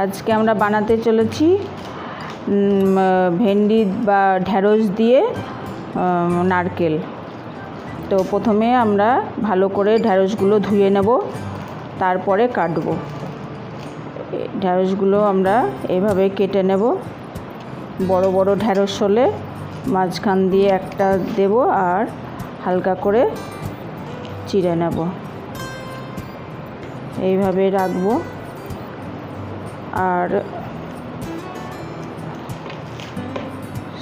আজকে আমরা বানাতে চলেছি ভেন্ডি বা ঢ্যাঁড়স দিয়ে নারকেল। তো প্রথমে আমরা ভালো করে ঢ্যাঁড়সগুলো ধুয়ে নেব, তারপরে কাটবো। ঢ্যাঁড়সগুলো আমরা এইভাবে কেটে নেব। বড় বড় ঢ্যাঁড়স হলে মাঝখান দিয়ে একটা দেব আর হালকা করে চিড়ে নেব, এইভাবে রাখবো। আর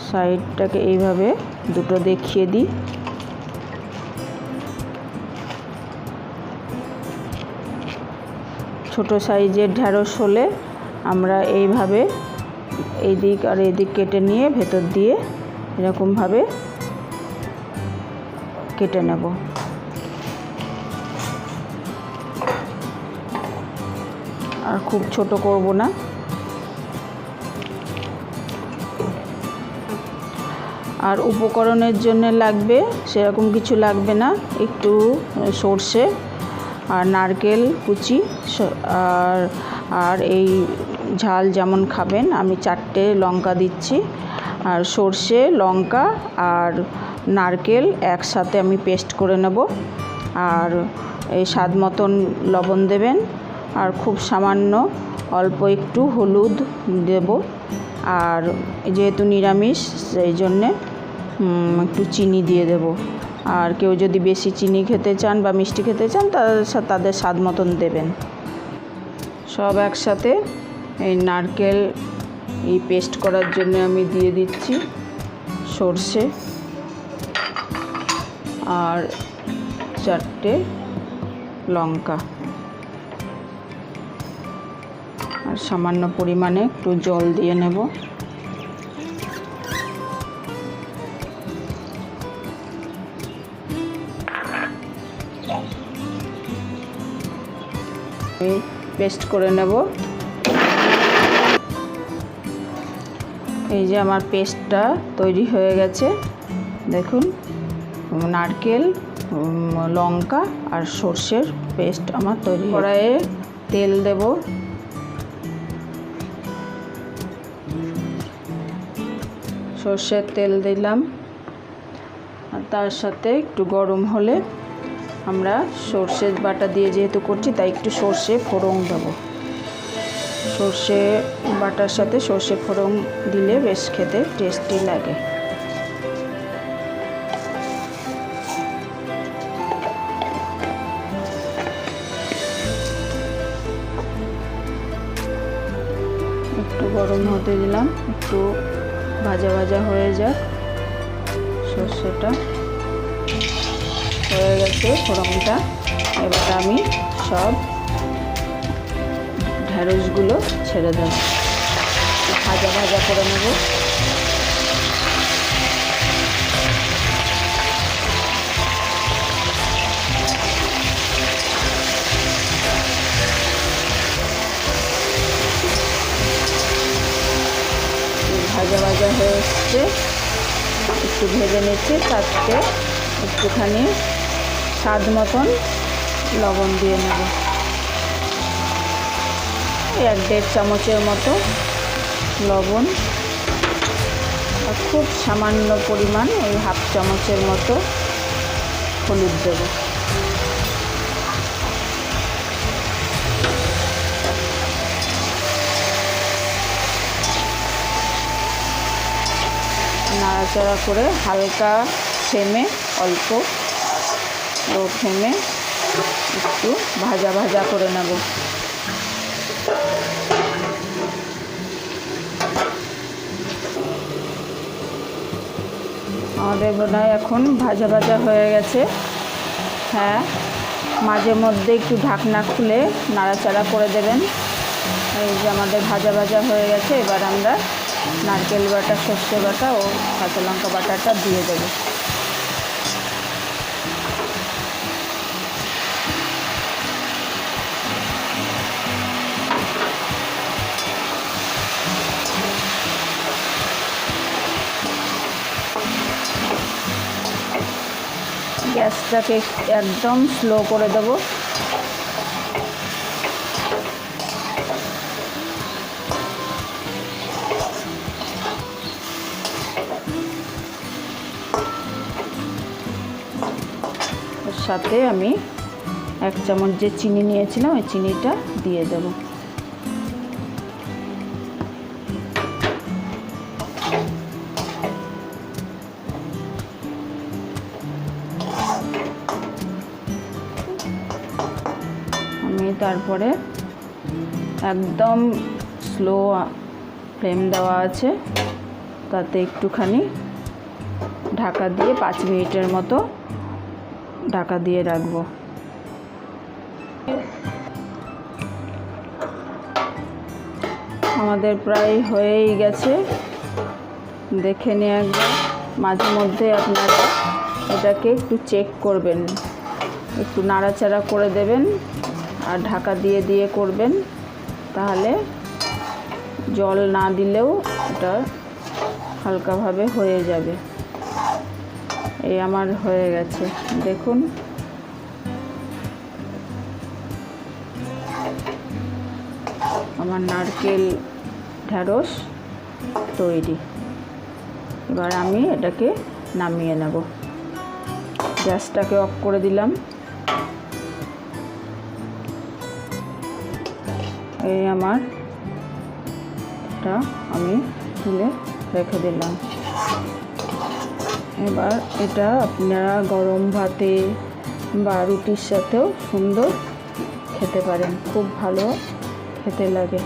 সাইডটাকে এইভাবে দুটো দেখিয়ে দিই। ছোট সাইজের ঢ্যাঁড়স হলে আমরা এইভাবে এই দিক আর এই দিক কেটে নিয়ে ভেতর দিয়ে এরকমভাবে কেটে নেব। আর খুব ছোট করব না। আর উপকরণের জন্য লাগবে সেরকম কিছু লাগবে না, একটু সর্ষে আর নারকেল কুচি আর এই ঝাল যেমন খাবেন আমি 4টে লঙ্কা দিচ্ছি। আর সর্ষে, লঙ্কা আর নারকেল একসাথে আমি পেস্ট করে নেব। আর এই স্বাদ মতন লবণ দেবেন, আর খুব সামান্য অল্প একটু হলুদ দেব। আর যেহেতু নিরামিষ সেই জন্যে একটু চিনি দিয়ে দেব। আর কেউ যদি বেশি চিনি খেতে চান বা মিষ্টি খেতে চান তাদের স্বাদ মতন দেবেন। সব একসাথে এই নারকেল এই পেস্ট করার জন্য আমি দিয়ে দিচ্ছি সর্ষে আর 4টে লঙ্কা, আর সামান্য পরিমাণে একটু জল দিয়ে নেব। আমি পেস্ট করে নেব। এই যে আমার পেস্টটা তৈরি হয়ে গেছে, দেখুন। নারকেল, লঙ্কা আর সর্ষের পেস্ট আমার তৈরি। কড়াইয়ে তেল দেব। সর্ষের তেল দিলাম, আর তার সাথে একটু গরম হলে আমরা সর্ষের বাটা দিয়ে যেহেতু করছি তাই একটু সর্ষে ফোড়ন দেব। সর্ষে বাটার সাথে সর্ষে ফোড়ন দিলে বেশ খেতে টেস্টি লাগে। একটু গরম হতে দিলাম, একটু ভাজা ভাজা হয়ে যাক। সর্ষেটা হয়ে গেছে, ফোড়নটা। এবার আমি সব ঢ্যাঁড়সগুলো ছেড়ে দেব, ভাজা ভাজা করে নেব। ভাজা ভাজা হয়ে এসছে, একটু ভেজে নিচ্ছি। তাতে একটুখানি স্বাদ মতন লবণ দিয়ে নেব, 1-1.5 চামচের মতো লবণ। আর খুব সামান্য পরিমাণ ওই 1/2 চামচের মতো হলুদ দেব। নাড়াচাড়া করে হালকা ফ্লেমে, অল্প লো ফ্লেমে একটু ভাজা ভাজা করে নেব। আমাদের বোধহয় এখন ভাজা ভাজা হয়ে গেছে। হ্যাঁ, মাঝে মধ্যে একটু ঢাকনা খুলে নাড়াচাড়া করে দেবেন। এই যে আমাদের ভাজা ভাজা হয়ে গেছে। এবার আমরা নারকেল বাটা, সর্ষে বাটা ও কাঁচা লঙ্কা বাটাটা দিয়ে দেবো। গ্যাসটাকে একদম স্লো করে দেব। সাথে আমি 1 চামচ যে চিনি নিয়েছিলাম ওই চিনিটা দিয়ে দেব। আমি তারপরে একদম স্লো ফ্লেম দেওয়া আছে, তাতে একটুখানি ঢাকা দিয়ে 5 মিনিটের মতো ঢাকা দিয়ে রাখবো। আমাদের প্রায় হয়েই গেছে, দেখে নিয়ে একবার। মাঝে মধ্যে আপনারা এটাকে একটু চেক করবেন, একটু নাড়াচাড়া করে দেবেন আর ঢাকা দিয়ে দিয়ে করবেন, তাহলে জল না দিলেও এটা হালকাভাবে হয়ে যাবে। এই আমার হয়ে গেছে, দেখুন। আমার নারকেল ঢ্যাঁড়স তৈরি। এবার আমি এটাকে নামিয়ে নেব। গ্যাসটাকে অফ করে দিলাম। এই আমার এটা আমি তুলে রেখে দিলাম। এবার এটা আপনারা গরম ভাতে বা রুটির সাথেও সুন্দর খেতে পারেন, খুব ভালো খেতে লাগে।